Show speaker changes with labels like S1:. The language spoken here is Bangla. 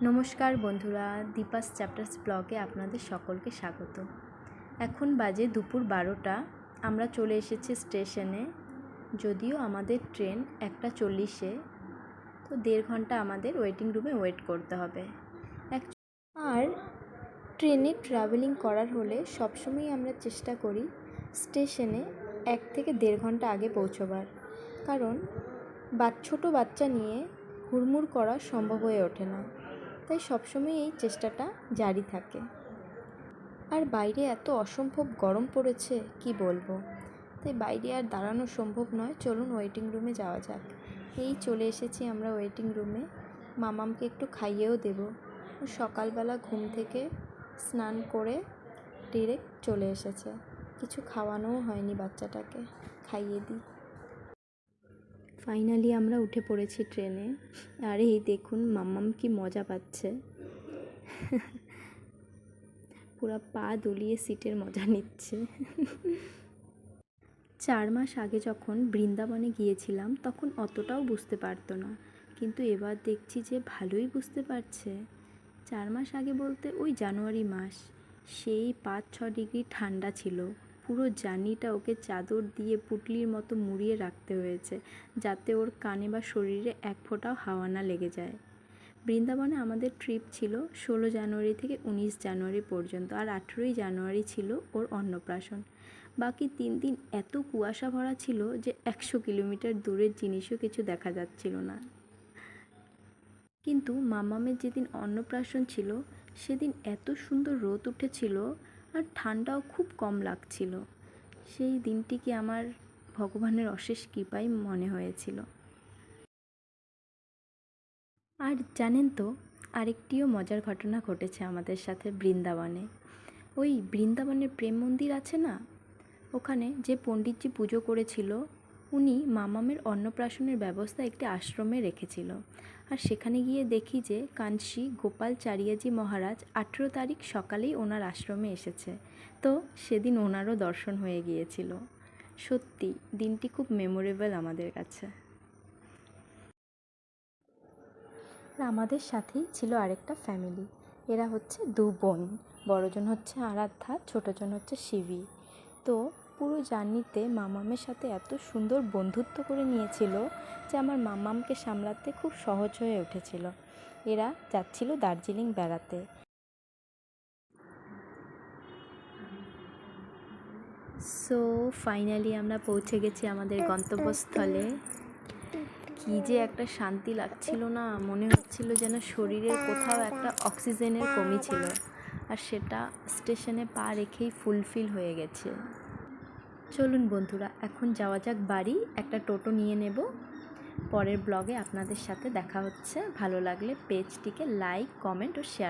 S1: নমস্কার বন্ধুরা, দীপাস চ্যাপ্টার্স ব্লগে আপনাদের সকলকে স্বাগত। এখন বাজে দুপুর 12টা। আমরা চলে এসেছি স্টেশনে। যদিও আমাদের ট্রেন 1:40-এ, তো 1.5 ঘন্টা আমাদের ওয়েটিং রুমে ওয়েট করতে হবে। আর ট্রেনে ট্রাভেলিং করার হলে সবসময় আমরা চেষ্টা করি স্টেশনে 1 থেকে 1.5 ঘন্টা আগে পৌঁছবার, কারণ ছোটো বাচ্চা নিয়ে হুড়মুড় করা সম্ভব হয়ে ওঠে না। তাই সবসময় এই চেষ্টাটা জারি থাকে। আর বাইরে এত অসম্ভব গরম পড়েছে কি বলবো, তাই বাইরে আর দাঁড়ানো সম্ভব নয়। চলুন ওয়েটিং রুমে যাওয়া যাক। এই চলে এসেছি আমরা ওয়েটিং রুমে। মামামকে একটু খাইয়েও দেব। সকালবেলা ঘুম থেকে স্নান করে ডিরেক্ট চলে এসেছে, কিছু খাওয়ানোও হয়নি বাচ্চাটাকে, খাইয়ে দিই। ফাইনালি আমরা উঠে পড়েছি ট্রেনে। আর এই দেখুন মাম্মাম কি মজা পাচ্ছে, পুরো পা দুলিয়ে সিটের মজা নিচ্ছে। 4 মাস আগে যখন বৃন্দাবনে গিয়েছিলাম তখন অতটাও বুঝতে পারতো না, কিন্তু এবার দেখছি যে ভালোই বুঝতে পারছে। 4 মাস আগে বলতে ওই জানুয়ারি মাস, সেই 5-6 ডিগ্রি ঠান্ডা ছিল। পুরো জার্নিটা ওকে চাদর দিয়ে পুটলির মতো মুড়িয়ে রাখতে হয়েছে, যাতে ওর কানে বা শরীরে এক ফোঁটাও হাওয়া না লেগে যায়। বৃন্দাবনে আমাদের ট্রিপ ছিল 16 জানুয়ারি থেকে 19 জানুয়ারি পর্যন্ত, আর 18ই জানুয়ারি ছিল ওর অন্নপ্রাশন। বাকি 3 দিন এত কুয়াশা ভরা ছিল যে 100 কিলোমিটার দূরের জিনিসও কিছু দেখা যাচ্ছিল না। কিন্তু মামামের যেদিন অন্নপ্রাশন ছিল সেদিন এত সুন্দর রোদ উঠেছিল আর ঠান্ডাও খুব কম লাগছিল। সেই দিনটিকে আমার ভগবানের অশেষ কৃপাই মনে হয়েছিল। আর জানেন তো, আরেকটিও মজার ঘটনা ঘটেছে আমাদের সাথে বৃন্দাবনে। ওই বৃন্দাবনের প্রেম মন্দির আছে না, ওখানে যে পণ্ডিতজি পুজো করেছিল উনি মামামের অন্নপ্রাশনের ব্যবস্থা একটি আশ্রমে রেখেছিল। আর সেখানে গিয়ে দেখি যে কাঞ্চি গোপালচারিয়াজি মহারাজ 18 তারিখ সকালেই ওনার আশ্রমে এসেছে। তো সেদিন ওনারও দর্শন হয়ে গিয়েছিল। সত্যি দিনটি খুব মেমোরেবল আমাদের কাছে। আমাদের সাথেই ছিল আরেকটা ফ্যামিলি। এরা হচ্ছে 2 বোন, বড়জন হচ্ছে আরাধ্যা, ছোটজন হচ্ছে শিবি। তো পুরো জার্নিতে মামামের সাথে এত সুন্দর বন্ধুত্ব করে নিয়েছিল যে আমার মামামকে সামলাতে খুব সহজ হয়ে উঠেছিল। এরা যাচ্ছিল দার্জিলিং বেড়াতে। সো ফাইনালি আমরা পৌঁছে গেছি আমাদের গন্তব্যস্থলে। কি যে একটা শান্তি লাগছিল না, মনে হচ্ছিল যেন শরীরের কোথাও একটা অক্সিজেনের কমি ছিল, আর সেটা স্টেশনে পা রেখেই ফুলফিল হয়ে গেছে। চলুন বন্ধুরা, এখন যাওয়া যাক বাড়ি। একটা টোটো নিয়ে নেব। পরের ব্লগে আপনাদের সাথে দেখা হচ্ছে। ভালো লাগলে পেজটিকে লাইক, কমেন্ট ও শেয়ার